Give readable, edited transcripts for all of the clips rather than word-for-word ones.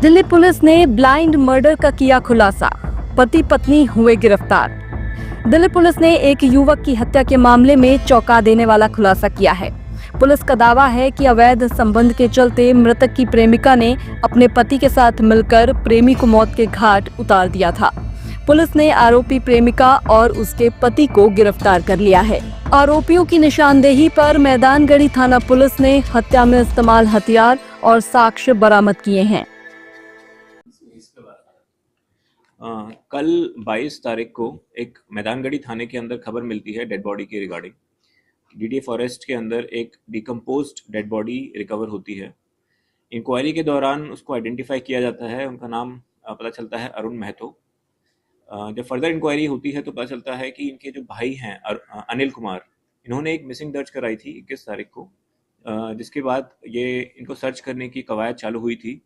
Delhi police ने blind murder का किया खुलासा, पति पत्नी हुए गिरफ्तार। दिल्ली पुलिस ने एक युवक की हत्या के मामले में चौंका देने वाला खुलासा किया है। पुलिस का दावा है कि अवैध संबंध के चलते मृतक की प्रेमिका ने अपने पति के साथ मिलकर प्रेमी को मौत के घाट उतार दिया था। पुलिस ने आरोपी प्रेमिका और उसके पति को गिरफ्तार कर लिया है। आरोपियों की निशानदेही पर मैदानगढ़ी थाना पुलिस ने हत्या में इस्तेमाल हथियार और साक्ष्य बरामद किए हैं। कल 22 तारीख को एक मैदानगढ़ी थाने के अंदर खबर मिलती है डेड बॉडी के रिगार्डिंग। डीडीए फॉरेस्ट के अंदर एक डिकम्पोज्ड डेड बॉडी रिकवर होती है। इंक्वायरी के दौरान उसको आइडेंटिफाई किया जाता है, उनका नाम पता चलता है अरुण महतो। जब फर्दर इंक्वायरी होती है तो पता चलता है कि इनके जो भाई हैं अनिल कुमार, इन्होंने एक मिसिंग दर्ज कराई थी 21 तारीख को, जिसके बाद ये इनको सर्च करने की कवायद चालू हुई थी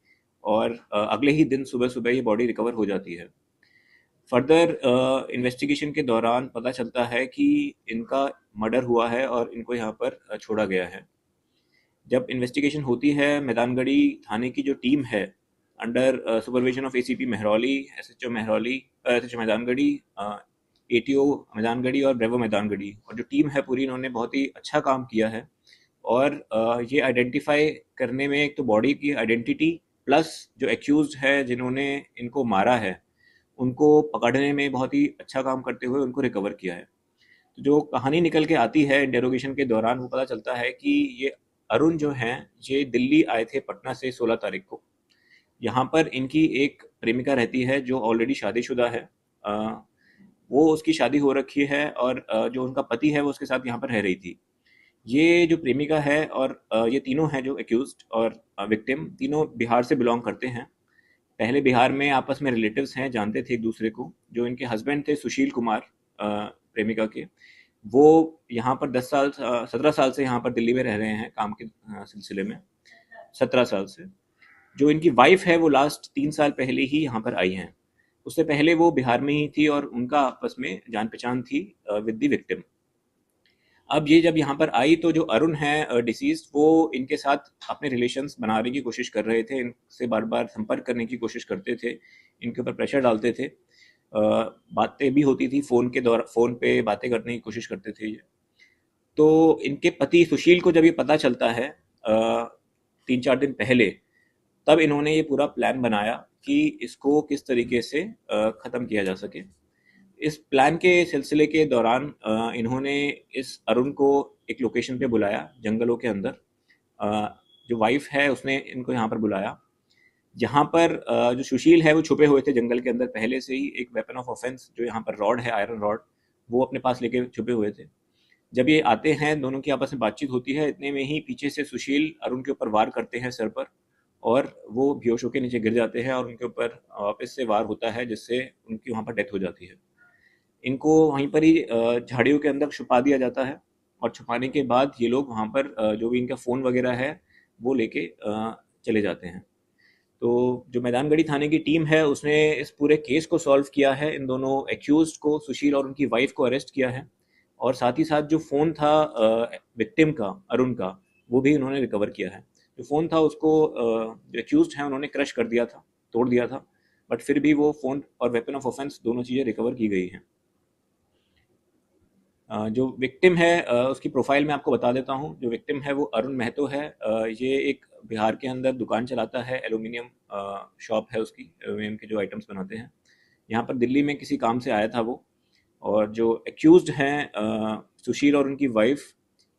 और अगले ही दिन सुबह सुबह ये बॉडी रिकवर हो जाती है। फर्दर इन्वेस्टिगेशन के दौरान पता चलता है कि इनका मर्डर हुआ है और इनको यहाँ पर छोड़ा गया है। जब इन्वेस्टिगेशन होती है, मैदानगढ़ी थाने की जो टीम है under supervision of ACP Mehrauli, SHO Mehrauli, SHO Maidangarhi, ATO Maidangarhi और ब्रेवो मैदानगढ़ी, और जो टीम है पूरी, इन्होंने बहुत ही अच्छा काम किया है। और ये आइडेंटिफाई करने में एक तो बॉडी की आइडेंटिटी प्लस जो एक्यूज्ड है जिन्होंने इनको मारा है, उनको पकड़ने में बहुत ही अच्छा काम करते हुए उनको रिकवर किया है। तो जो कहानी निकल के आती है इंटेरोगेशन के दौरान, वो पता चलता है कि ये अरुण जो हैं, ये दिल्ली आए थे पटना से 16 तारीख को। यहाँ पर इनकी एक प्रेमिका रहती है जो ऑलरेडी शादीशुदा है। वो उसकी शादी हो रखी है और जो उनका पति है वो उसके साथ यहाँ पर रह रही थी। ये जो प्रेमिका है और ये तीनों हैं जो एक्यूज्ड और विक्टिम, तीनों बिहार से बिलोंग करते हैं। पहले बिहार में आपस में रिलेटिव्स हैं, जानते थे एक दूसरे को। जो इनके हस्बैंड थे सुशील कुमार, प्रेमिका के, वो यहाँ पर 17 साल से यहाँ पर दिल्ली में रह रहे हैं काम के सिलसिले में, 17 साल से। जो इनकी वाइफ है वो लास्ट 3 साल पहले ही यहाँ पर आई हैं। उससे पहले वो बिहार में ही थी और उनका आपस में जान पहचान थी विद द विक्टिम। अब ये जब यहाँ पर आई तो जो अरुण है डिसीज, वो इनके साथ अपने रिलेशंस बनाने की कोशिश कर रहे थे, इनसे बार बार संपर्क करने की कोशिश करते थे, इनके ऊपर प्रेशर डालते थे। बातें भी होती थी फ़ोन के दौरान, फ़ोन पे बातें करने की कोशिश करते थे ये। तो इनके पति सुशील को जब ये पता चलता है 3-4 दिन पहले, तब इन्होंने ये पूरा प्लान बनाया कि इसको किस तरीके से ख़त्म किया जा सके। इस प्लान के सिलसिले के दौरान इन्होंने इस अरुण को एक लोकेशन पे बुलाया जंगलों के अंदर। जो वाइफ है उसने इनको यहाँ पर बुलाया, जहाँ पर जो सुशील है वो छुपे हुए थे जंगल के अंदर पहले से ही। एक वेपन ऑफ ऑफेंस जो यहाँ पर रॉड है, आयरन रॉड, वो अपने पास लेके छुपे हुए थे। जब ये आते हैं, दोनों की आपस में बातचीत होती है, इतने में ही पीछे से सुशील अरुण के ऊपर वार करते हैं सर पर, और वो बेहोश होकर नीचे गिर जाते हैं और उनके ऊपर वापस से वार होता है, जिससे उनकी वहाँ पर डेथ हो जाती है। इनको वहीं पर ही झाड़ियों के अंदर छुपा दिया जाता है और छुपाने के बाद ये लोग वहाँ पर जो भी इनका फ़ोन वगैरह है वो लेके चले जाते हैं। तो जो मैदानगढ़ी थाने की टीम है उसने इस पूरे केस को सॉल्व किया है, इन दोनों एक्यूज्ड को, सुशील और उनकी वाइफ को अरेस्ट किया है, और साथ ही साथ जो फ़ोन था विक्टिम का, अरुण का, वो भी उन्होंने रिकवर किया है। जो फ़ोन था उसको जो एक्यूज्ड हैं उन्होंने क्रश कर दिया था, तोड़ दिया था, बट फिर भी वो फ़ोन और वेपन ऑफ ऑफेंस दोनों चीज़ें रिकवर की गई हैं। जो विक्टिम है उसकी प्रोफाइल मैं आपको बता देता हूँ। जो विक्टिम है वो अरुण महतो है। ये एक बिहार के अंदर दुकान चलाता है, एल्यूमिनियम शॉप है उसकी, एल्यूमिनियम के जो आइटम्स बनाते हैं। यहाँ पर दिल्ली में किसी काम से आया था वो। और जो एक्यूज्ड हैं सुशील और उनकी वाइफ,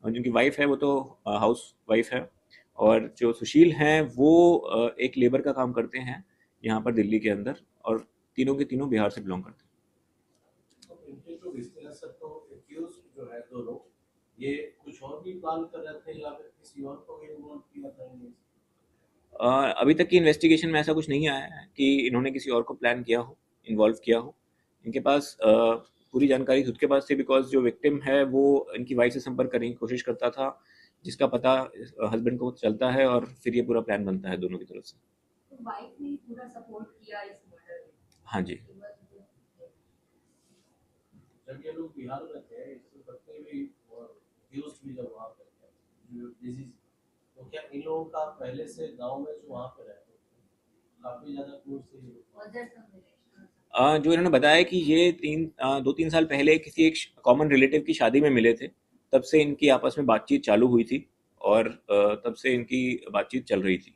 जिनकी वाइफ है वो तो हाउस वाइफ है, और जो सुशील हैं वो एक लेबर का काम करते हैं यहाँ पर दिल्ली के अंदर, और तीनों के तीनों बिहार से बिलोंग करते हैं। इनके जो बिजनेस है, तो एक्यूज्ड जो है दो लोग, ये कुछ और भी प्लान कर रहे थे या फिर किसी और को भी इन्वॉल्व किया था इन्हें? अभी तक की इन्वेस्टिगेशन में ऐसा कुछ नहीं आया है कि इन्होंने किसी और को प्लान किया हो, इन्वॉल्व किया हो। इनके पास पूरी जानकारी खुद के पास थी, बिकॉज जो विक्टिम है वो इनकी वाइफ से संपर्क करने की कोशिश करता था, जिसका पता हस्बैंड को चलता है, और फिर ये पूरा प्लान बनता है दोनों की तरफ से। तो वाइफ ने पूरा सपोर्ट किया इस मर्डर में। हाँ जी। जब ये लोग बिहार में थे, इससे पहले भी और एक्यूज्ड भी जब वहाँ पे थे, जो डिजीज, तो क्या इन लोगों का पहले से गांव में जो वहाँ पे रहते थे, काफी ज्यादा क्लोज थे। जो इन्होंने बताया कि ये 2-3 साल पहले किसी एक कॉमन रिलेटिव की शादी में मिले थे, तब से इनकी आपस में बातचीत चालू हुई थी और तब से इनकी बातचीत चल रही थी।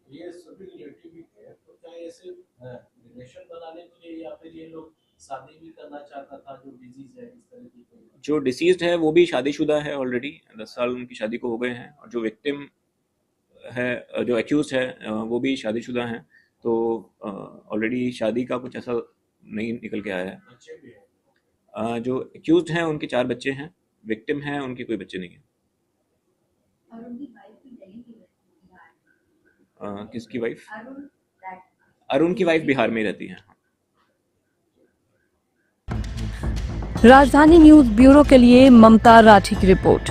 ये सभी रिलेटिव भी थे, तो क्या ऐसे रिलेशन बनाने के लिए या फिर ये लोग शादी भी करना चाहता था जो डिजीज है इस तरह की कोई? जो डिसीज्ड है वो भी शादीशुदा है ऑलरेडी, 10 साल उनकी शादी को हो गए हैं, और जो विक्टिम है, जो एक्यूज है, वो भी शादीशुदा हैं। तो ऑलरेडी शादी का कुछ ऐसा नहीं निकल के आया है। बच्चे भी हैं। जो एक्यूज्ड हैं उनके 4 बच्चे हैं, विक्टिम हैं उनके कोई बच्चे नहीं हैं। और उनकी वाइफ भी दिल्ली की रहती है। किसकी वाइफ? अरुण अरुण की वाइफ बिहार में ही रहती है। राजधानी न्यूज ब्यूरो के लिए ममता राठी की रिपोर्ट।